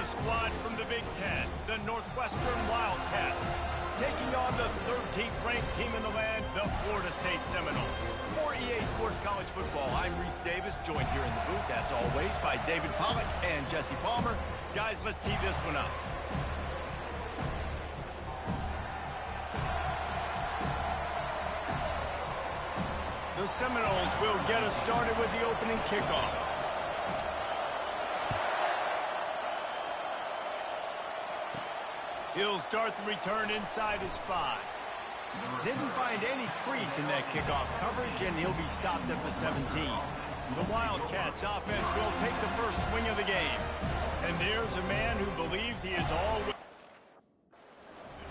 squad from the Big Ten, the Northwestern Wildcats, taking on the 13th ranked team in the land, the Florida State Seminoles. For EA Sports College Football, I'm Reese Davis, joined here in the booth, as always, by David Pollack and Jesse Palmer. Guys, let's tee this one up. The Seminoles will get us started with the opening kickoff. He'll start the return inside his 5. Didn't find any crease in that kickoff coverage, and he'll be stopped at the 17. The Wildcats offense will take the first swing of the game. And there's a man who believes he is always...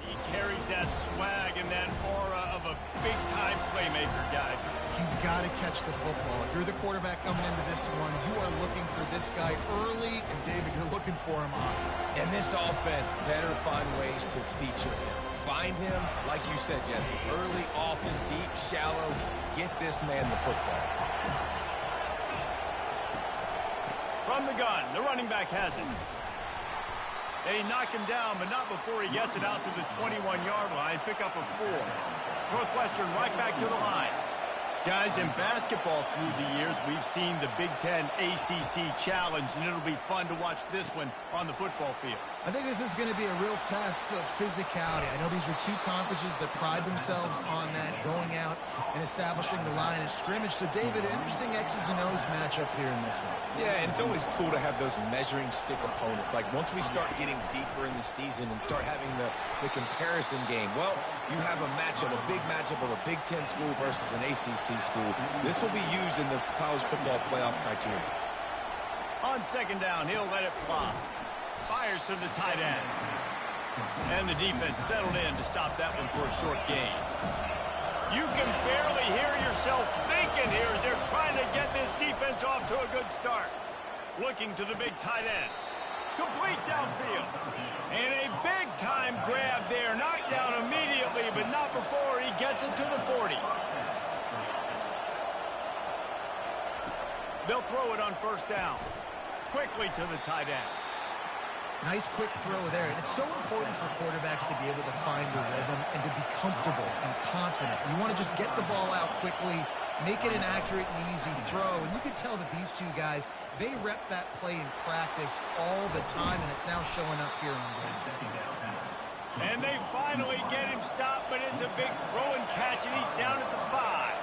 He carries that swag and that aura of a big-time playmaker, guys. He's got to catch the football. If you're the quarterback coming into this one, you are looking for this guy early, and David, you're looking for him often. And this offense better find ways to feature him. Find him, like you said, Jesse, early, often, deep, shallow. Get this man the football. From the gun, the running back has it. They knock him down, but not before he gets it out to the 21-yard line. Pick up a 4. Northwestern right back to the line. Guys, in basketball through the years, we've seen the Big Ten ACC Challenge, and it'll be fun to watch this one on the football field. I think this is going to be a real test of physicality. I know these are two conferences that pride themselves on that, going out and establishing the line of scrimmage. So, David, interesting X's and O's matchup here in this one. Yeah, and it's always cool to have those measuring stick opponents. Like, once we start getting deeper in the season and start having the comparison game, well, you have a matchup, a big matchup of a Big Ten school versus an ACC school. This will be used in the college football playoff criteria. On second down, he'll let it fly. Fires to the tight end. And the defense settled in to stop that one for a short gain. You can barely hear yourself thinking here as they're trying to get this defense off to a good start. Looking to the big tight end. Complete downfield. And a big-time grab there. Knocked down immediately, but not before he gets it to the 40. They'll throw it on first down. Quickly to the tight end. Nice quick throw there. And it's so important for quarterbacks to be able to find a rhythm and to be comfortable and confident. You want to just get the ball out quickly, make it an accurate and easy throw. And you can tell that these two guys, they rep that play in practice all the time, and it's now showing up here on game. And they finally get him stopped, but it's a big throw and catch, and he's down at the 5.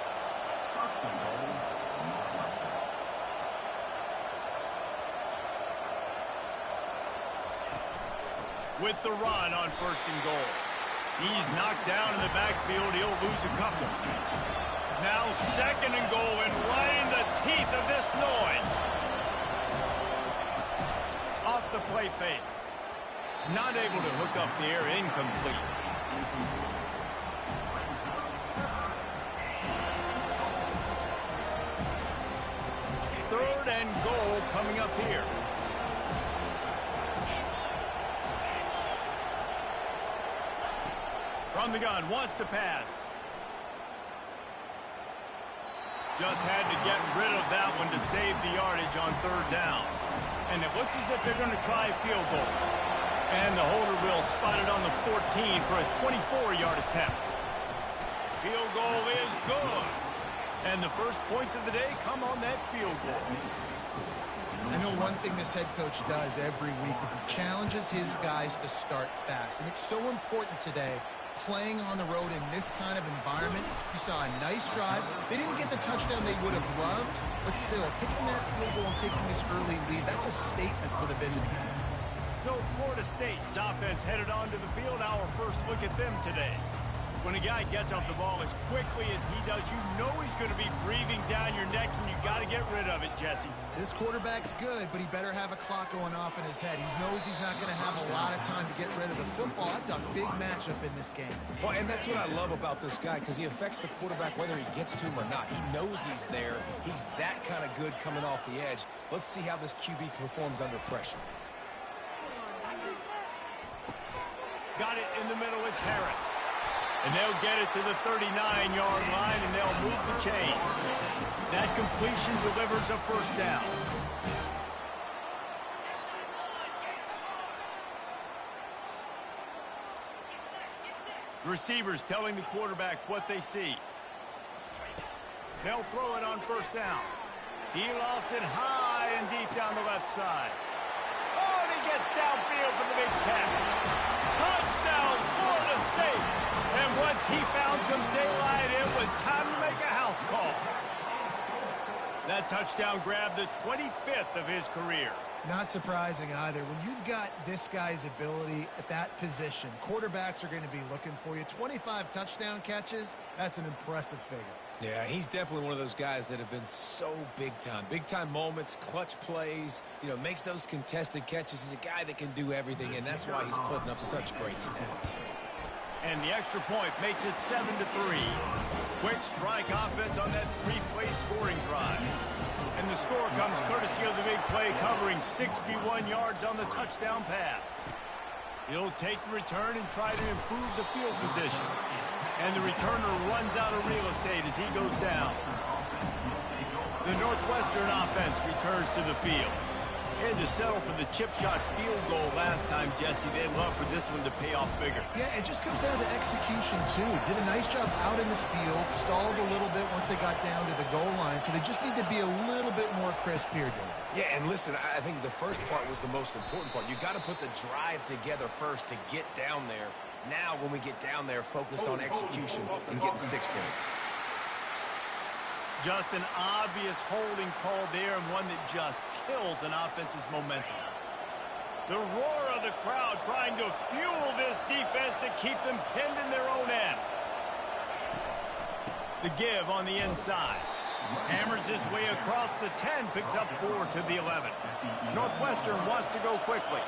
With the run on first and goal. He's knocked down in the backfield. He'll lose a couple. Now second and goal, and right in the teeth of this noise. Off the play fake. Not able to hook up there. Incomplete. Third and goal coming up here. From the gun, wants to pass. Just had to get rid of that one to save the yardage on third down. And it looks as if they're going to try a field goal. And the holder will spot it on the 14 for a 24-yard attempt. Field goal is good. And the first points of the day come on that field goal. I know one thing this head coach does every week is he challenges his guys to start fast. And it's so important today, playing on the road in this kind of environment. You saw a nice drive. They didn't get the touchdown they would have loved, but still, kicking that field goal and taking this early lead, that's a statement for the visiting team. So Florida State's offense headed onto the field. Our first look at them today. When a guy gets off the ball as quickly as he does, you know he's going to be breathing down your neck, and you got to get rid of it, Jesse. This quarterback's good, but he better have a clock going off in his head. He knows he's not going to have a lot of time to get rid of the football. That's a big matchup in this game. Well, and that's what I love about this guy, because he affects the quarterback whether he gets to him or not. He knows he's there. He's that kind of good coming off the edge. Let's see how this QB performs under pressure. Got it in the middle. It's Harris. And they'll get it to the 39-yard line, and they'll move the chains. That completion delivers a first down. Receivers telling the quarterback what they see. They'll throw it on first down. He lost it high and deep down the left side. Oh, and he gets downfield for the big catch. Touchdown, Florida State. And once he found some daylight, it was time to make a house call. That touchdown grabbed the 25th of his career. Not surprising either. When you've got this guy's ability at that position, quarterbacks are going to be looking for you. 25 touchdown catches, that's an impressive figure. Yeah, he's definitely one of those guys that have been so big time. Big time moments, clutch plays, makes those contested catches. He's a guy that can do everything, and that's why he's putting up such great stats. And the extra point makes it 7-3. Quick strike offense on that three-play scoring drive. And the score comes courtesy of the big play covering 61 yards on the touchdown pass. He'll take the return and try to improve the field position. And the returner runs out of real estate as he goes down. The Northwestern offense returns to the field. They had to settle for the chip shot field goal last time, Jesse. They'd love for this one to pay off bigger. Yeah, it just comes down to execution, too. Did a nice job out in the field, stalled a little bit once they got down to the goal line, so they just need to be a little bit more crisp here, Jim. Yeah, and listen, I think the first part was the most important part. You got to put the drive together first to get down there. Now, when we get down there, focus on execution and getting 6 points. Just an obvious holding call there, and one that just kills an offense's momentum. The roar of the crowd trying to fuel this defense to keep them pinned in their own end. The give on the inside. Hammers his way across the 10, picks up 4 to the 11. Northwestern wants to go quickly.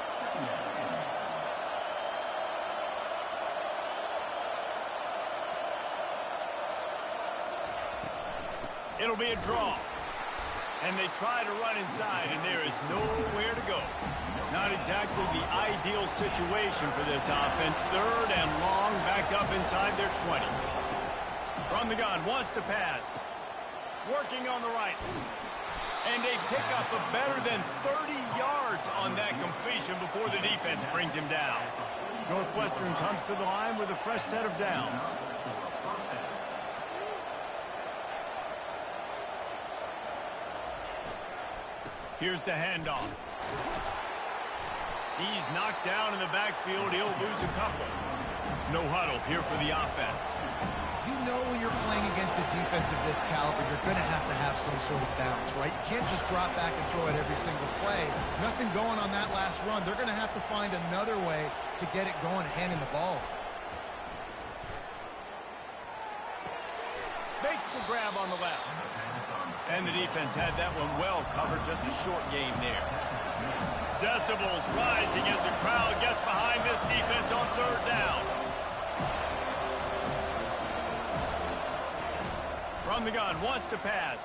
It'll be a draw. And they try to run inside, and there is nowhere to go. Not exactly the ideal situation for this offense. 3rd and long, backed up inside their 20. From the gun, wants to pass. Working on the right. And they pick up a better than 30 yards on that completion before the defense brings him down. Northwestern comes to the line with a fresh set of downs. Here's the handoff. He's knocked down in the backfield. He'll lose a couple. No huddle here for the offense. You know when you're playing against a defense of this caliber, you're going to have some sort of balance, right? You can't just drop back and throw it every single play. Nothing going on that last run. They're going to have to find another way to get it going, handing the ball. Makes the grab on the left. And the defense had that one well covered. Just a short game there. Decibels rising as the crowd gets behind this defense on 3rd down. From the gun, wants to pass.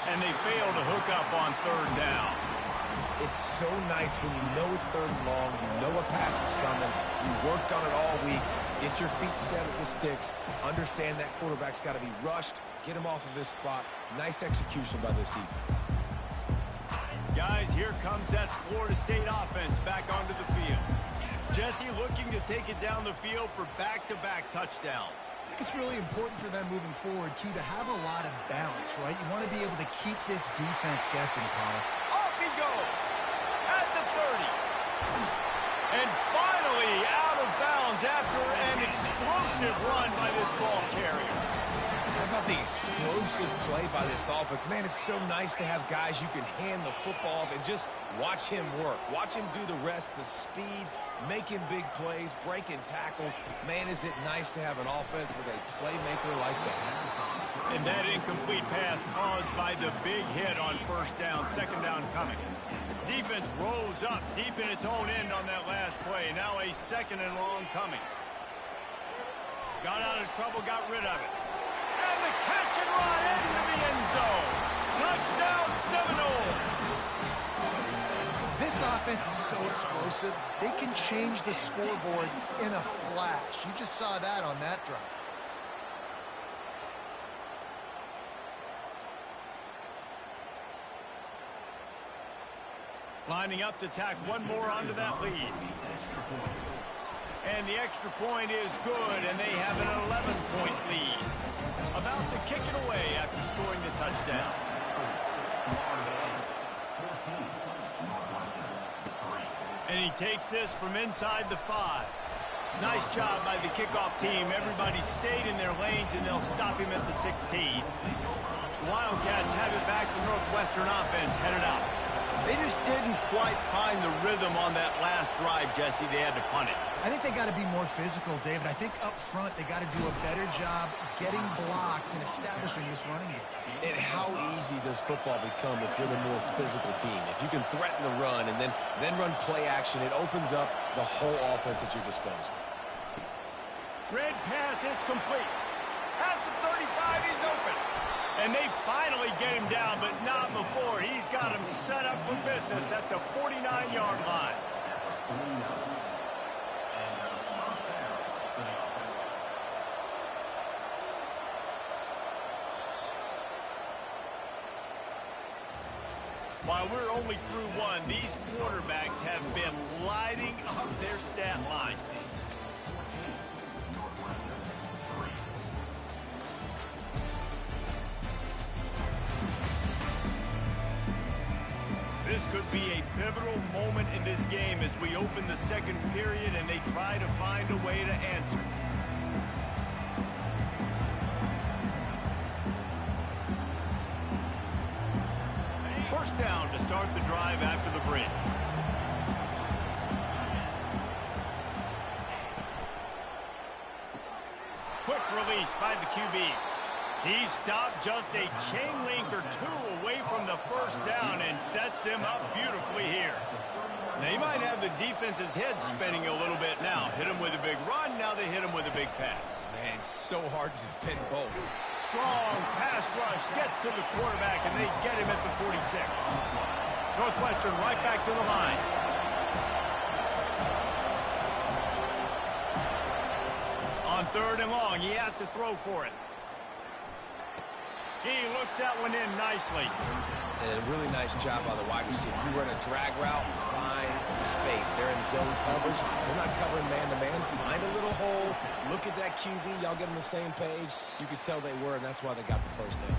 And they fail to hook up on 3rd down. It's so nice when you know it's 3rd and long, you know a pass is coming, you worked on it all week, get your feet set at the sticks, understand that quarterback's got to be rushed, get him off of his spot. Nice execution by this defense. Guys, here comes that Florida State offense back onto the field. Jesse looking to take it down the field for back-to-back touchdowns. I think it's really important for them moving forward, too, to have a lot of balance, right? You want to be able to keep this defense guessing, Paul. Off he goes at the 30. And finally out of bounds after an explosive run by this ball carrier. How about the explosive play by this offense? Man, it's so nice to have guys you can hand the football off and just watch him work. Watch him do the rest, the speed, making big plays, breaking tackles. Man, is it nice to have an offense with a playmaker like that. And that incomplete pass caused by the big hit on 1st down, 2nd down coming. Defense rose up deep in its own end on that last play. Now a 2nd and long coming. Got out of trouble, got rid of it. And the catch and run into the end zone. Touchdown Seminole. This offense is so explosive, they can change the scoreboard in a flash. You just saw that on that drive. Lining up to tack one more onto that lead. And the extra point is good, and they have an 11-point lead. About to kick it away after scoring the touchdown. And he takes this from inside the 5. Nice job by the kickoff team. Everybody stayed in their lanes, and they'll stop him at the 16. Wildcats have it back. The Northwestern offense headed out. They just didn't quite find the rhythm on that last drive, Jesse. They had to punt it. I think they got to be more physical, David. I think up front they got to do a better job getting blocks and establishing this running game. And how easy does football become if you're the more physical team? If you can threaten the run and then run play action, it opens up the whole offense at your disposal. Red pass, it's complete. At the 35, he's open. And they finally get him down, but not before. He's got him set up for business at the 49-yard line. While we're only through one, these quarterbacks have been lighting up their stat line. This could be a pivotal moment in this game as we open the second period and they try to find a way to answer. First down to start the drive after the break. Quick release by the QB. He stopped just a chain link or two away from the first down and sets them up beautifully here. They might have the defense's head spinning a little bit now. Hit him with a big run, now they hit him with a big pass. Man, it's so hard to defend both. Strong pass rush gets to the quarterback, and they get him at the 46. Northwestern right back to the line. On 3rd and long, he has to throw for it. He looks that one in nicely. And a really nice job by the wide receiver. You run a drag route, find space. They're in zone coverage. They're not covering man-to-man. Find a little hole. Look at that QB. Y'all get on the same page. You could tell they were, and that's why they got the first down.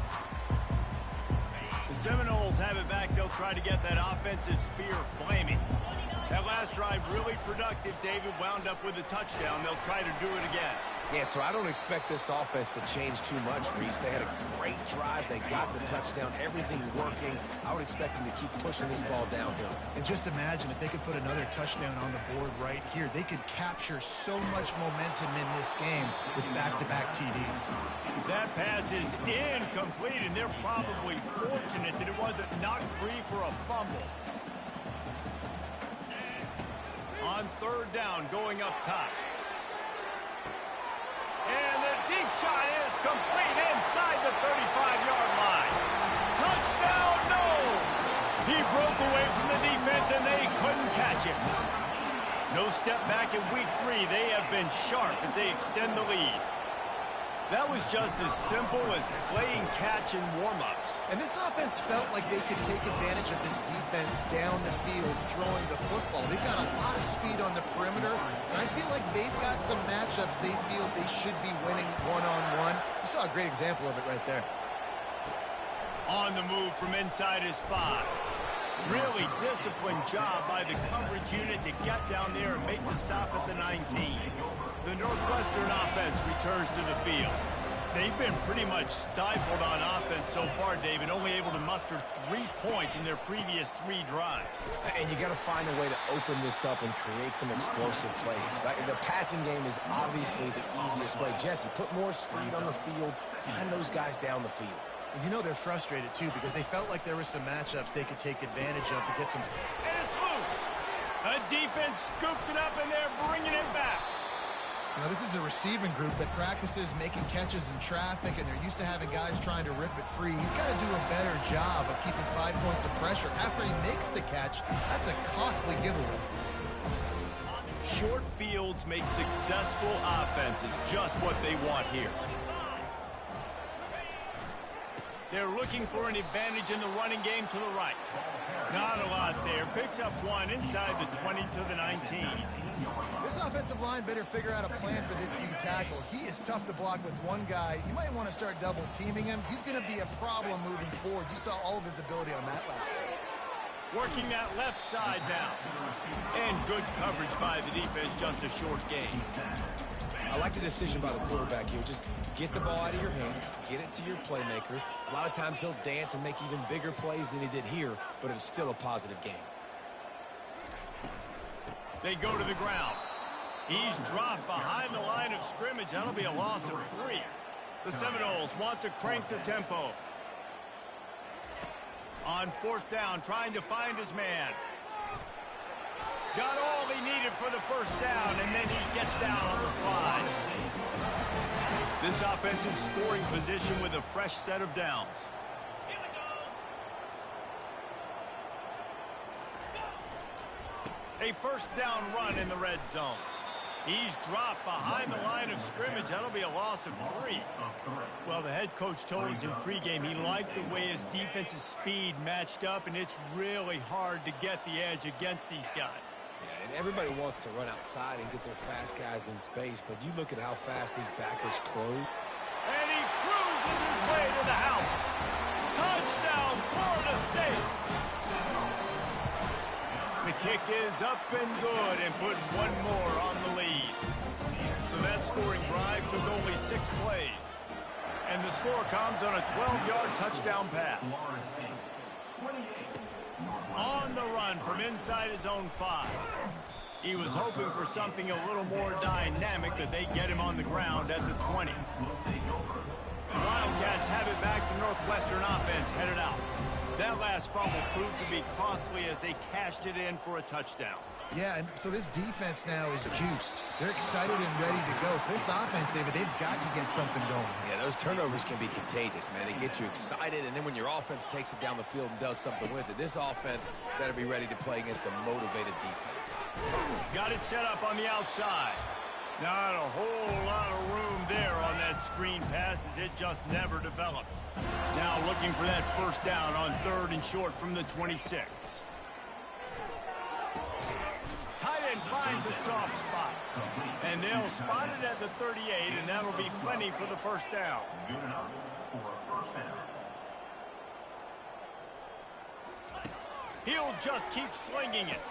The Seminoles have it back. They'll try to get that offensive spear flaming. That last drive really productive. David wound up with a touchdown. They'll try to do it again. Yeah, so I don't expect this offense to change too much, Reese. They had a great drive. They got the touchdown. Everything working. I would expect them to keep pushing this ball downhill. And just imagine if they could put another touchdown on the board right here. They could capture so much momentum in this game with back-to-back TDs. That pass is incomplete, and they're probably fortunate that it wasn't knocked free for a fumble. On 3rd down, going up top. And the deep shot is complete inside the 35-yard line. Touchdown, no! He broke away from the defense, and they couldn't catch him. No step back in week 3. They have been sharp as they extend the lead. That was just as simple as playing catch in warm-ups. And this offense felt like they could take advantage of this defense down the field throwing the football. They've got a lot of speed on the perimeter, and I feel like they've got some matchups they feel they should be winning one-on-one. You saw a great example of it right there. On the move from inside his 5. Really disciplined job by the coverage unit to get down there and make the stop at the 19. The Northwestern offense returns to the field. They've been pretty much stifled on offense so far, David, only able to muster 3 points in their previous 3 drives. And you got to find a way to open this up and create some explosive plays. The passing game is obviously the easiest way. Jesse, put more speed on the field. Find those guys down the field. And you know they're frustrated, too, because they felt like there were some matchups they could take advantage of to get some... And it's loose. A defense scoops it up, and they're bringing it back. You know, this is a receiving group that practices making catches in traffic, and they're used to having guys trying to rip it free. He's got to do a better job of keeping 5 points of pressure. After he makes the catch, that's a costly giveaway. Short fields make successful offenses just what they want here. They're looking for an advantage in the running game to the right. Not a lot there. Picks up one inside the 20 to the 19. This offensive line better figure out a plan for this D tackle. He is tough to block with one guy. You might want to start double teaming him. He's going to be a problem moving forward. You saw all of his ability on that last play. Working that left side now. And good coverage by the defense, just a short gain. I like the decision by the quarterback here. Just get the ball out of your hands, get it to your playmaker. A lot of times he'll dance and make even bigger plays than he did here, but it's still a positive game. They go to the ground. He's dropped behind the line of scrimmage. That'll be a loss of 3. The Seminoles want to crank the tempo. On 4th down, trying to find his man. Got all he needed for the first down, and then he gets down on the slide. This offensive scoring position with a fresh set of downs. A first down run in the red zone. He's dropped behind the line of scrimmage. That'll be a loss of 3. Well, the head coach told us in pregame he liked the way his defensive speed matched up, and it's really hard to get the edge against these guys. Yeah, and everybody wants to run outside and get their fast guys in space, but you look at how fast these backers close. And he cruises his way to the house. Touchdown, Florida State. The kick is up and good and put one more on the lead. So that scoring drive took only 6 plays. And the score comes on a 12-yard touchdown pass. On the run from inside his own 5. He was hoping for something a little more dynamic, but they get him on the ground at the 20. The Wildcats have it back. The Northwestern offense headed out. That last fumble proved to be costly as they cashed it in for a touchdown. Yeah, and so this defense now is juiced. They're excited and ready to go. So this offense, David, they've got to get something going. Yeah, those turnovers can be contagious, man. They get you excited, and then when your offense takes it down the field and does something with it, this offense better be ready to play against a motivated defense. Got it set up on the outside. Not a whole lot of room there on that screen pass as it just never developed. Now looking for that first down on 3rd and short from the 26. Tight end finds a soft spot. And they'll spot it at the 38, and that'll be plenty for the first down. He'll just keep slinging it.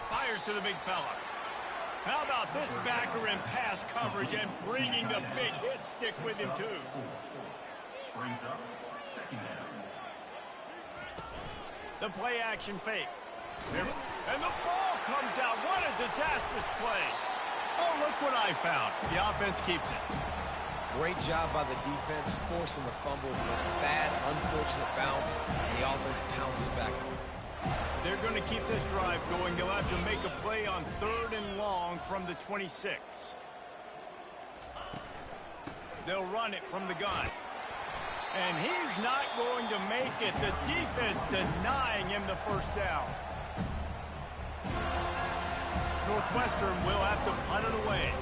Fires to the big fella. How about this backer in pass coverage and bringing the big hit stick with him, too? The play action fake. And the ball comes out. What a disastrous play. Oh, look what I found. The offense keeps it. Great job by the defense, forcing the fumble with a bad, unfortunate bounce, and the offense pounces back on it. They're going to keep this drive going. They'll have to make a play on 3rd and long from the 26. They'll run it from the gun. And he's not going to make it. The defense denying him the first down. Northwestern will have to punt it away.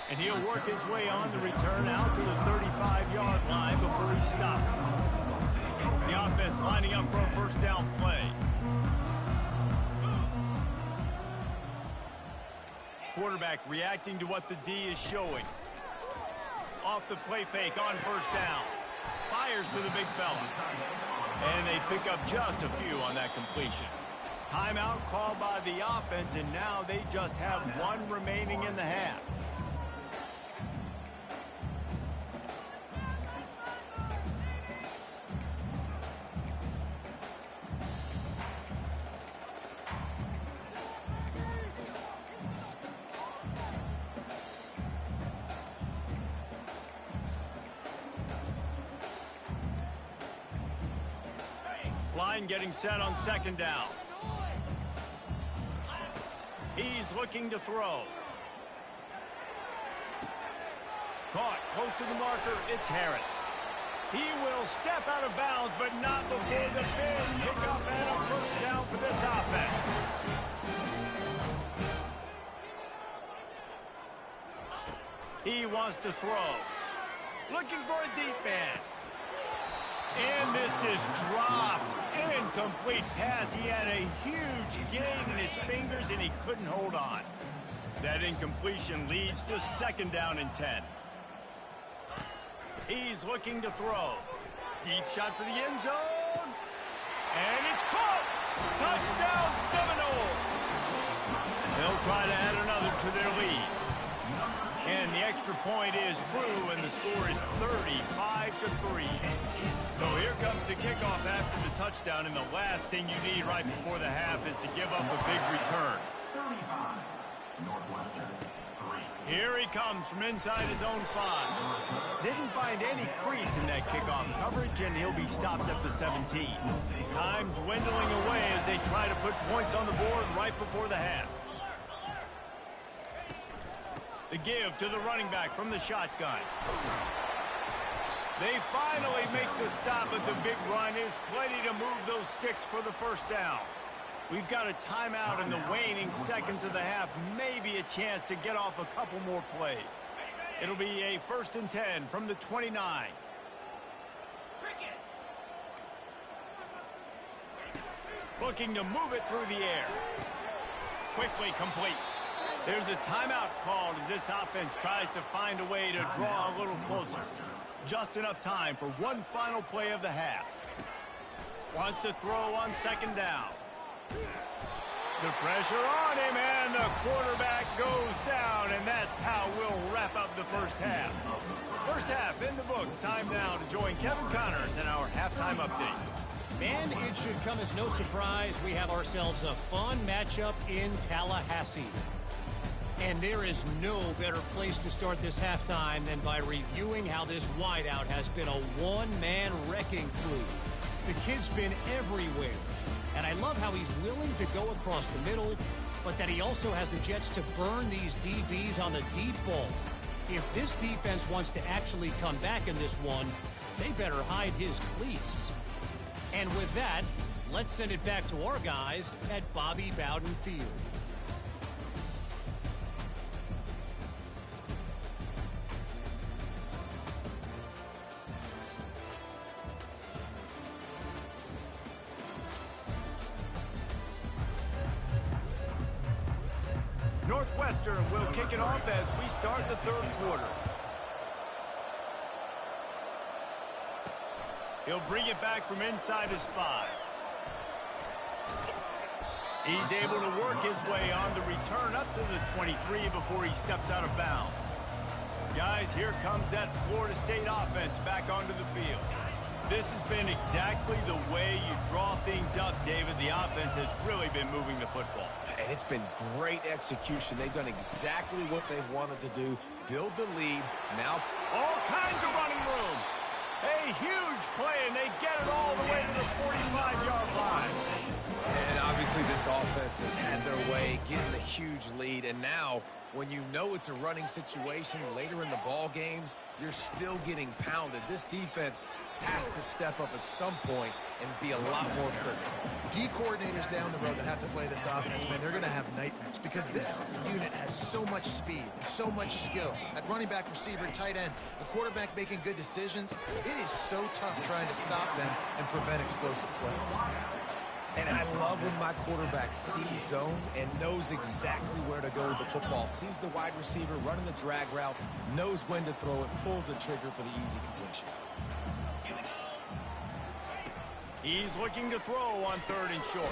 And he'll work his way on the return out to the 35-yard line before he's stopped. The offense lining up for a first down play. Quarterback reacting to what the D is showing. Off the play fake on first down. Fires to the big fella. And they pick up just a few on that completion. Timeout called by the offense, and now they just have 1 remaining in the half. Line getting set on 2nd down. He's looking to throw. Caught close to the marker. It's Harris. He will step out of bounds, but not before the big pickup and a first down for this offense. He wants to throw. Looking for a deep man. And this is dropped. Incomplete pass. He had a huge gain in his fingers, and he couldn't hold on. That incompletion leads to 2nd down and 10. He's looking to throw. Deep shot for the end zone. And it's caught. Touchdown Seminoles. They'll try to add another to their lead. And the extra point is true, and the score is 35-3. So here comes the kickoff after the touchdown, and the last thing you need right before the half is to give up a big return. Here he comes from inside his own 5. Didn't find any crease in that kickoff coverage, and he'll be stopped at the 17. Time dwindling away as they try to put points on the board right before the half. The give to the running back from the shotgun. They finally make the stop, but the big run is plenty to move those sticks for the 1st down. We've got a timeout in the waning seconds of the half, maybe a chance to get off a couple more plays. It'll be a 1st and 10 from the 29. Looking to move it through the air. Quickly complete. There's a timeout called as this offense tries to find a way to draw a little closer. Just enough time for one final play of the half. Wants to throw on 2nd down. The pressure on him, and the quarterback goes down, and that's how we'll wrap up the 1st half. 1st half in the books. Time now to join Kevin Connors in our halftime update. And it should come as no surprise we have ourselves a fun matchup in Tallahassee. And there is no better place to start this halftime than by reviewing how this wideout has been a one-man wrecking crew. The kid's been everywhere. And I love how he's willing to go across the middle, but that he also has the jets to burn these DBs on the deep ball. If this defense wants to actually come back in this one, they better hide his cleats. And with that, let's send it back to our guys at Bobby Bowden Field. Northwestern will kick it off as we start the 3rd quarter. He'll bring it back from inside his 5. He's able to work his way on the return up to the 23 before he steps out of bounds. Guys, here comes that Florida State offense back onto the field. This has been exactly the way you draw things up, David. The offense has really been moving the football. And it's been great execution. They've done exactly what they've wanted to do. Build the lead. Now all kinds of running room. A huge play, and they get it all the way to the 45-yard line. And obviously this offense has had their way, getting a huge lead. And now, when you know it's a running situation later in the ball games, you're still getting pounded. This defense has to step up at some point and be a lot more physical. D coordinators down the road that have to play this offense, man, they're going to have nightmares because this unit has so much speed and so much skill. At running back, receiver, tight end, the quarterback making good decisions, it is so tough trying to stop them and prevent explosive plays. And I love when my quarterback sees zone and knows exactly where to go with the football. Sees the wide receiver running the drag route, knows when to throw it, pulls the trigger for the easy completion. He's looking to throw on 3rd and short.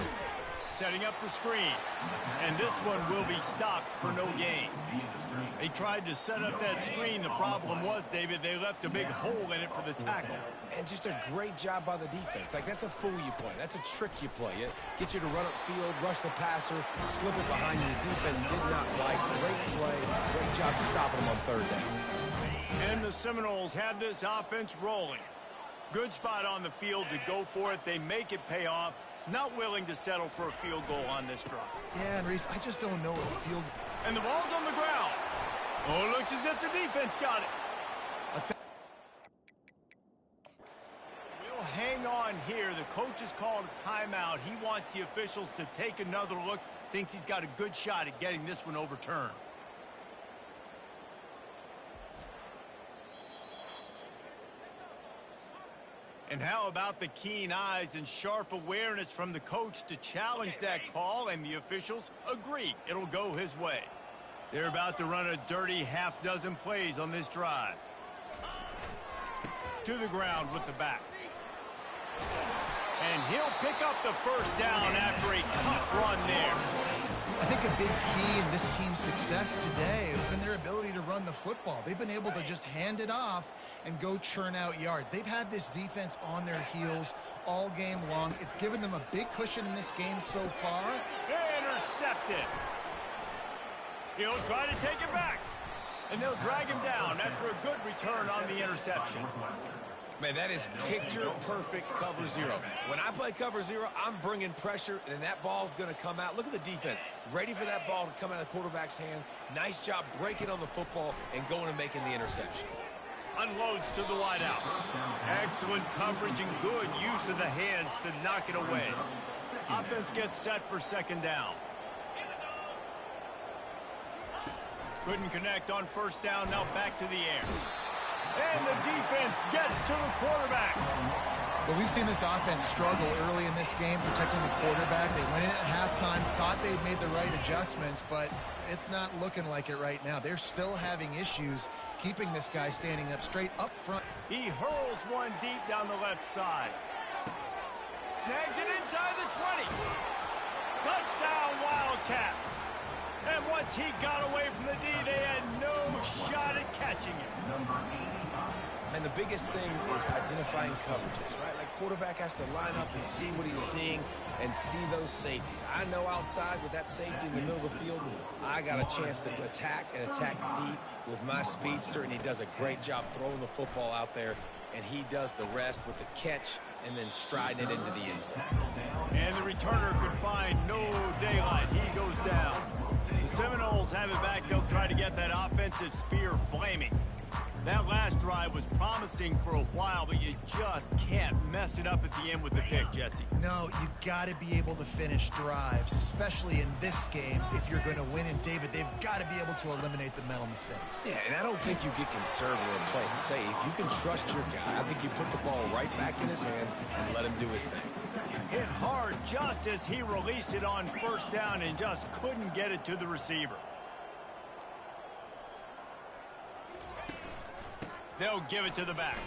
Setting up the screen. And this one will be stopped for no gain. They tried to set up that screen. The problem was, David, they left a big hole in it for the tackle. And just a great job by the defense. Like, that's a fool you play. That's a trick you play. It gets you to run upfield, rush the passer, slip it behind you. The defense did not like. Great play. Great job stopping them on 3rd down. And the Seminoles had this offense rolling. Good spot on the field to go for it. They make it pay off. Not willing to settle for a field goal on this drive. Yeah, and Reese, I just don't know if field... And the ball's on the ground. Oh, it looks as if the defense got it. We'll hang on here. The coach has called a timeout. He wants the officials to take another look. Thinks he's got a good shot at getting this one overturned. And how about the keen eyes and sharp awareness from the coach to challenge that call, and the officials agree it'll go his way. They're about to run a dirty half-dozen plays on this drive. To the ground with the back. And he'll pick up the first down after a tough run there. I think a big key in this team's success today has been their ability to run the football. They've been able to just hand it off and go churn out yards. They've had this defense on their heels all game long. It's given them a big cushion in this game so far. Intercepted. He'll try to take it back. And they'll drag him down after a good return on the interception. Man, that is picture-perfect cover zero. When I play cover zero, I'm bringing pressure, and that ball's going to come out. Look at the defense. Ready for that ball to come out of the quarterback's hand. Nice job breaking on the football and going and making the interception. Unloads to the wideout. Excellent coverage and good use of the hands to knock it away. Offense gets set for second down. Couldn't connect on first down. Now back to the air. And the defense gets to the quarterback. Well, we've seen this offense struggle early in this game protecting the quarterback. They went in at halftime, thought they'd made the right adjustments, but it's not looking like it right now. They're still having issues keeping this guy standing up straight up front. He hurls one deep down the left side. Snags it inside the 20. Touchdown, Wildcats. And once he got away from the D, they had no shot at catching him. And the biggest thing is identifying coverages, right? Like, quarterback has to line up and see what he's seeing and see those safeties. I know outside with that safety in the middle of the field, I got a chance to attack and attack deep with my speedster, and he does a great job throwing the football out there, and he does the rest with the catch and then striding it into the end zone. And the returner could find no daylight. He goes down. The Seminoles have it back. They'll try to get that offensive spear flaming. That last drive was promising for a while, but you just can't mess it up at the end with the pick, Jesse. No, you got to be able to finish drives, especially in this game. If you're going to win, and David, they've got to be able to eliminate the mental mistakes. Yeah, and I don't think you get conservative and play it safe. You can trust your guy. I think you put the ball right back in his hands and let him do his thing. Hit hard just as he released it on first down and just couldn't get it to the receiver. They'll give it to the back.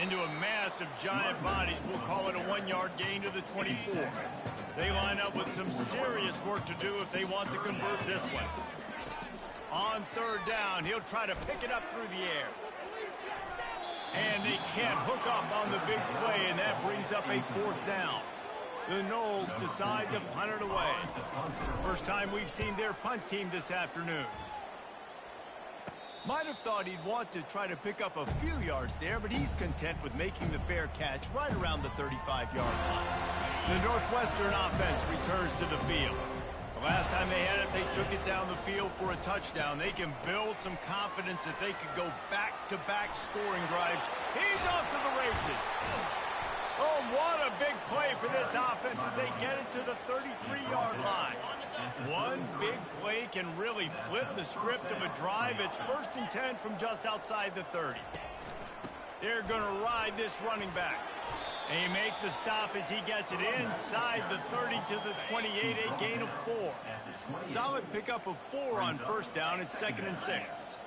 Into a mass of giant bodies. We'll call it a 1-yard gain to the 24. They line up with some serious work to do if they want to convert this one. On third down, he'll try to pick it up through the air. And they can't hook up on the big play, and that brings up a fourth down. The Noles decide to punt it away. First time we've seen their punt team this afternoon. Might have thought he'd want to try to pick up a few yards there, but he's content with making the fair catch right around the 35-yard line. The Northwestern offense returns to the field. The last time they had it, they took it down the field for a touchdown. They can build some confidence that they could go back-to-back scoring drives. He's off to the races. Oh, what a big play for this offense as they get it to the 33-yard line. One big play can really flip the script of a drive. It's 1st and 10 from just outside the 30. They're going to ride this running back. They make the stop as he gets it inside the 30 to the 28, a gain of 4. Solid pickup of 4 on first down. It's 2nd and 6.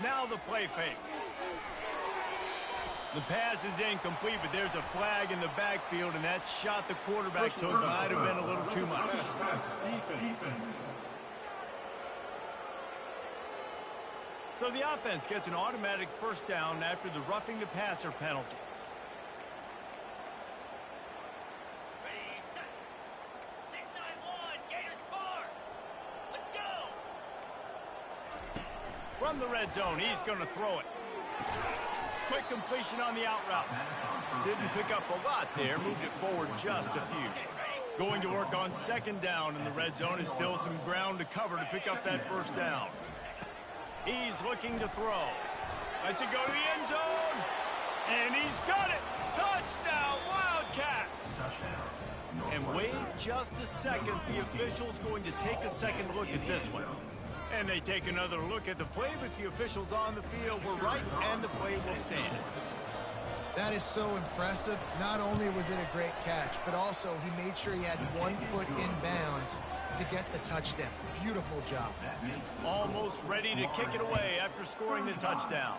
Now the play fake. The pass is incomplete, but there's a flag in the backfield, and that shot the quarterback took might have been a little too much. So the offense gets an automatic first down after the roughing the passer penalty. From the red zone, he's going to throw it. Quick completion on the out route. Didn't pick up a lot there. Moved it forward just a few. Going to work on second down in the red zone. Is still some ground to cover to pick up that first down. He's looking to throw. Lets it go to the end zone. And he's got it. Touchdown, Wildcats. And wait just a second. The official's going to take a second look at this one. And they take another look at the play, but the officials on the field were right, and the play will stand. That is so impressive. Not only was it a great catch, but also he made sure he had 1 foot in bounds to get the touchdown. Beautiful job. Almost ready to kick it away after scoring the touchdown.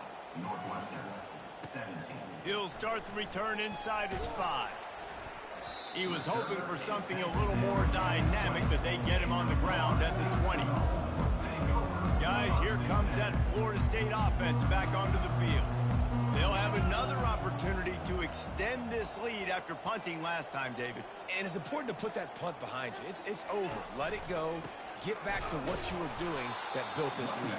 He'll start the return inside his 5. He was hoping for something a little more dynamic, but they get him on the ground at the 20. Guys, here comes that Florida State offense back onto the field. They'll have another opportunity to extend this lead after punting last time, David. And it's important to put that punt behind you. It's over. Let it go. Get back to what you were doing that built this lead.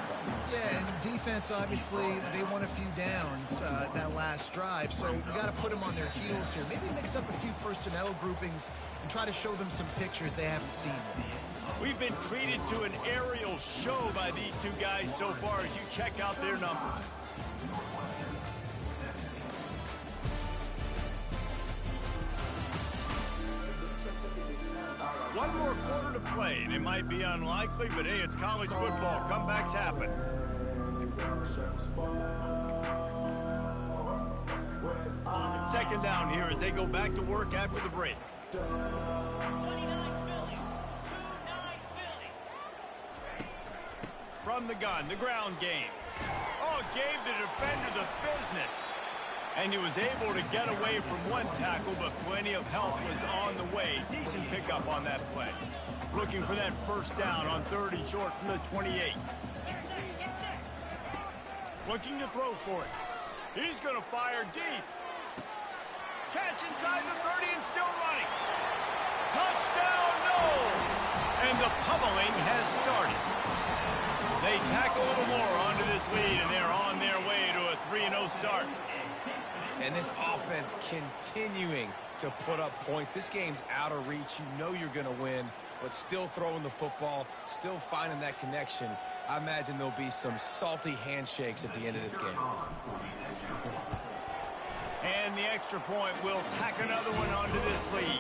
Yeah, and defense, obviously, they won a few downs that last drive, so you got to put them on their heels here. Maybe mix up a few personnel groupings and try to show them some pictures they haven't seen. We've been treated to an aerial show by these two guys so far as you check out their numbers. One more quarter to play, and it might be unlikely, but hey, it's college football. Comebacks happen. Second down here as they go back to work after the break. From the gun, the ground game. Oh, gave the defender the business. And he was able to get away from one tackle, but plenty of help was on the way. Decent pickup on that play. Looking for that first down on 3rd and short from the 28. Looking to throw for it. He's going to fire deep. Catch inside the 30 and still running. Touchdown, no! And the pummeling has started. They tack a little more onto this lead, and they're on their way to a 3-0 start. And this offense continuing to put up points. This game's out of reach. You know you're going to win, but still throwing the football, still finding that connection. I imagine there'll be some salty handshakes at the end of this game. And the extra point will tack another one onto this lead.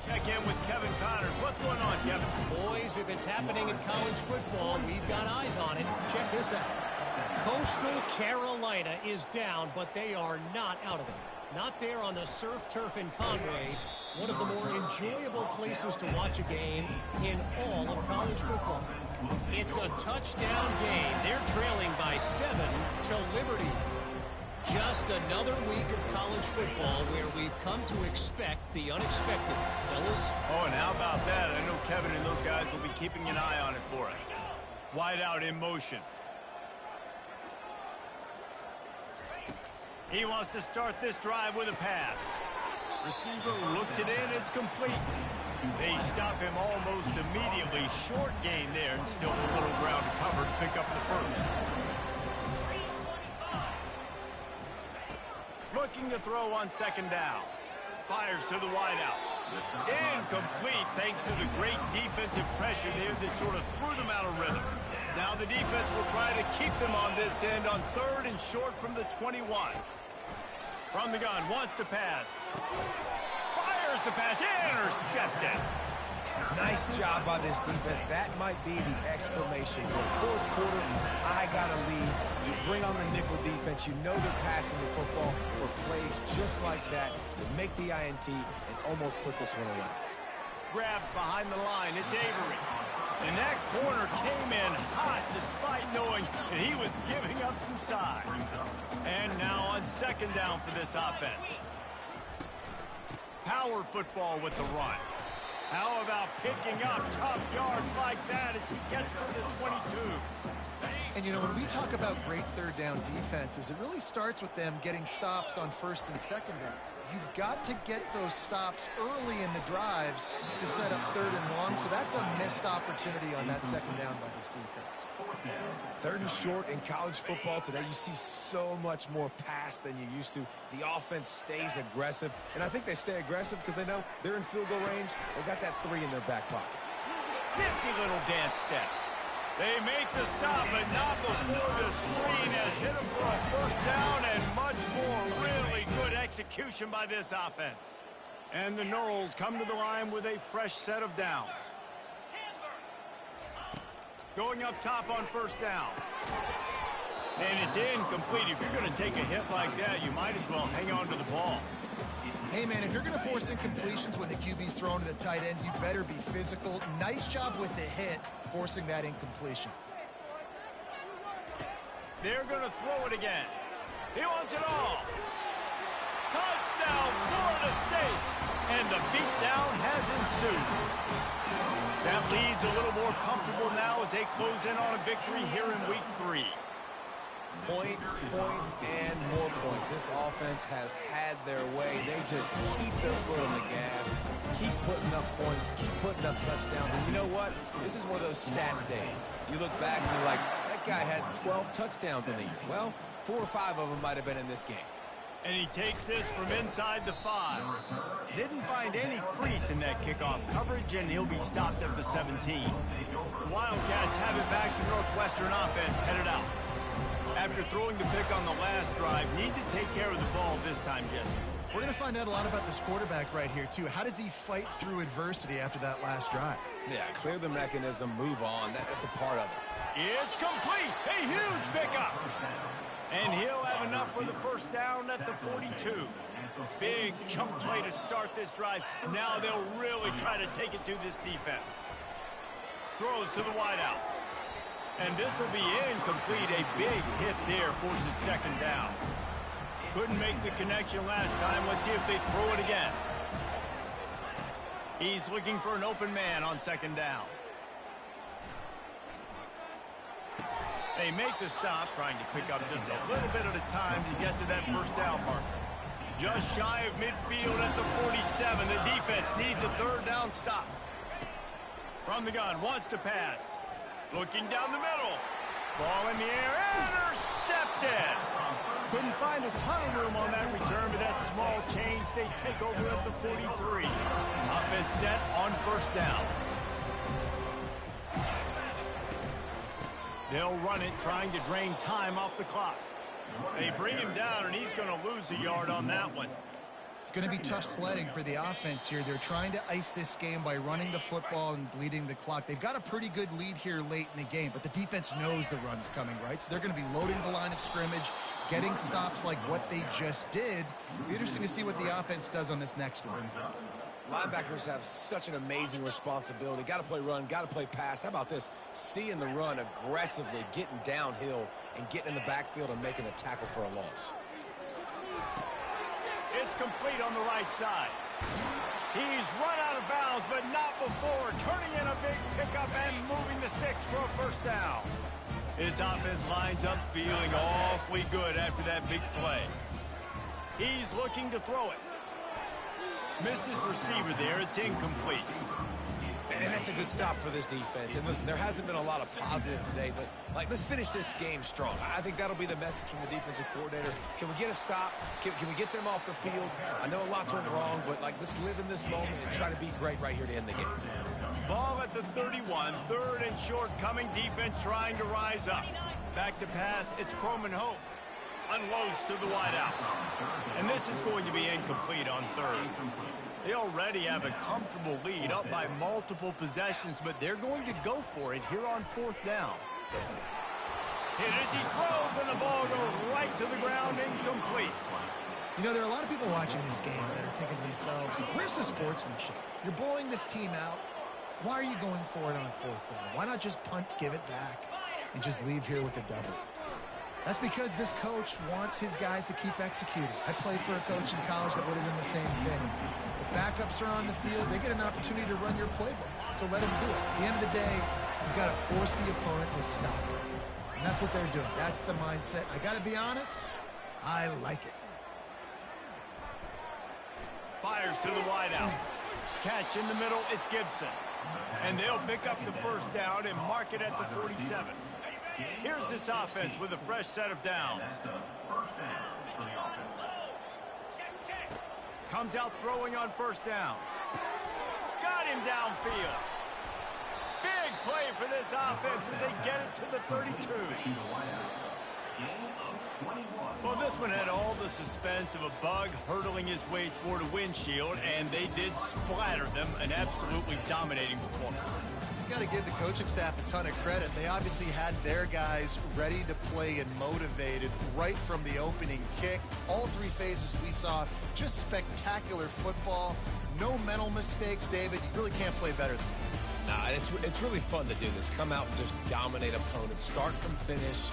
Check in with Kevin Connors. What's going on, Kevin? Boys, if it's happening in college football, we've got eyes on it. Check this out. Coastal Carolina is down, but they are not out of it. Not there on the surf turf in Conway, one of the more enjoyable places to watch a game in all of college football. It's a touchdown game. They're trailing by 7 to Liberty. Just another week of college football where we've come to expect the unexpected, fellas. Oh, and how about that? I know Kevin and those guys will be keeping an eye on it for us. Wide out in motion. He wants to start this drive with a pass. Receiver looks it in. It's complete. They stop him almost immediately. Short gain there, and still a little ground to cover to pick up the first. Looking to throw on 2nd down. Fires to the wideout. Incomplete thanks to the great defensive pressure there that sort of threw them out of rhythm. Now the defense will try to keep them on this end on 3rd and short from the 21. From the gun, wants to pass. Fires the pass, intercepted. Nice job by this defense. That might be the exclamation point. 4th quarter, I got a lead. You bring on the nickel defense. You know they're passing the football for plays just like that to make the INT and almost put this one away. Grabbed behind the line. It's Avery. And that corner came in hot despite knowing that he was giving up some size. And now on 2nd down for this offense. Power football with the run. How about picking up tough yards like that as he gets to the 22? And, you know, when we talk about great 3rd down defenses, it really starts with them getting stops on 1st and 2nd down. You've got to get those stops early in the drives to set up 3rd and long, so that's a missed opportunity on that 2nd down by this defense. 3rd and short in college football today, you see so much more pass than you used to. The offense stays aggressive, and I think they stay aggressive because they know they're in field goal range. They got that 3 in their back pocket. Nifty little dance step. They make the stop, but not before the screen has hit them for a first down and much more. Really good execution by this offense. And the Knowles come to the line with a fresh set of downs. Going up top on first down. And it's incomplete. If you're going to take a hit like that, you might as well hang on to the ball. Hey, man, if you're going to force incompletions when the QB's thrown to the tight end, you better be physical. Nice job with the hit, forcing that incompletion. They're going to throw it again. He wants it all. Touchdown, Florida State. And the beatdown has ensued. That lead's a little more comfortable now as they close in on a victory here in Week 3. Points, points, and more points. This offense has had their way. They just keep their foot on the gas, keep putting up points, keep putting up touchdowns. And you know what? This is one of those stats days. You look back and you're like, that guy had 12 touchdowns in the year. Well, 4 or 5 of them might have been in this game. And he takes this from inside the 5. Didn't find any crease in that kickoff coverage, and he'll be stopped at the 17. The Wildcats have it back to Northwestern offense headed out. After throwing the pick on the last drive, need to take care of the ball this time, Jesse. We're going to find out a lot about this quarterback right here, too. How does he fight through adversity after that last drive? Yeah, clear the mechanism, move on. That's a part of it. It's complete. A huge pickup. And he'll have enough for the first down at the 42. Big chunk play to start this drive. Now they'll really try to take it to this defense. Throws to the wideout. And this will be incomplete. A big hit there forces second down. Couldn't make the connection last time. Let's see if they throw it again. He's looking for an open man on second down. They make the stop, trying to pick up just a little bit at a time to get to that first down marker. Just shy of midfield at the 47. The defense needs a third down stop. From the gun, wants to pass. Looking down the middle. Ball in the air, intercepted. Couldn't find a ton of room on that return, but that small change, they take over at the 43. Offense set on first down. They'll run it, trying to drain time off the clock. They bring him down, and he's going to lose a yard on that one. It's going to be tough sledding for the offense here. They're trying to ice this game by running the football and bleeding the clock. They've got a pretty good lead here late in the game, but the defense knows the run's coming, right? So they're going to be loading the line of scrimmage, getting stops like what they just did. It'll be interesting to see what the offense does on this next one. Linebackers have such an amazing responsibility. Got to play run, got to play pass. How about this? Seeing the run aggressively, getting downhill, and getting in the backfield and making a tackle for a loss. It's complete on the right side. He's run out of bounds, but not before turning in a big pickup and moving the sticks for a first down. His offense lines up feeling awfully good after that big play. He's looking to throw it. Missed his receiver there. It's incomplete. And that's a good stop for this defense. And listen, there hasn't been a lot of positive today, but let's finish this game strong. I think that'll be the message from the defensive coordinator. Can we get a stop? Can we get them off the field? I know a lot's went wrong, but let's live in this moment and try to be great right here to end the game. Ball at the 31, third and short coming. Defense trying to rise up. Back to pass. It's Croman Hope. Unloads to the wideout. And this is going to be incomplete on third. They already have a comfortable lead, up by multiple possessions, but they're going to go for it here on fourth down. Hit as he throws, and the ball goes right to the ground, incomplete. You know, there are a lot of people watching this game that are thinking to themselves, where's the sportsmanship? You're blowing this team out. Why are you going for it on fourth down? Why not just punt, give it back, and just leave here with a double? That's because this coach wants his guys to keep executing. I played for a coach in college that would have done the same thing. If backups are on the field, they get an opportunity to run your playbook. So let them do it. At the end of the day, you've got to force the opponent to stop. And that's what they're doing. That's the mindset. I got to be honest, I like it. Fires to the wideout. Catch in the middle, it's Gibson. And they'll pick up the first down and mark it at the 47. Here's this offense with a fresh set of downs. Comes out throwing on first down. Got him downfield. Big play for this offense as they get it to the 32. Well, this one had all the suspense of a bug hurtling his way toward a windshield, and they did splatter them, an absolutely dominating performance. You got to give the coaching staff a ton of credit. They obviously had their guys ready to play and motivated right from the opening kick. All three phases we saw, just spectacular football. No mental mistakes, David. You really can't play better than that. Nah, it's really fun to do this. Come out and just dominate opponents. Start from finish.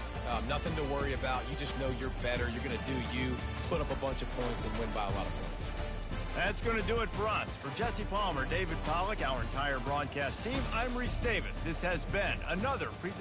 Nothing to worry about. You just know you're better. You're going to do you, put up a bunch of points, and win by a lot of points. That's going to do it for us. For Jesse Palmer, David Pollack, our entire broadcast team, I'm Reese Davis. This has been another presentation.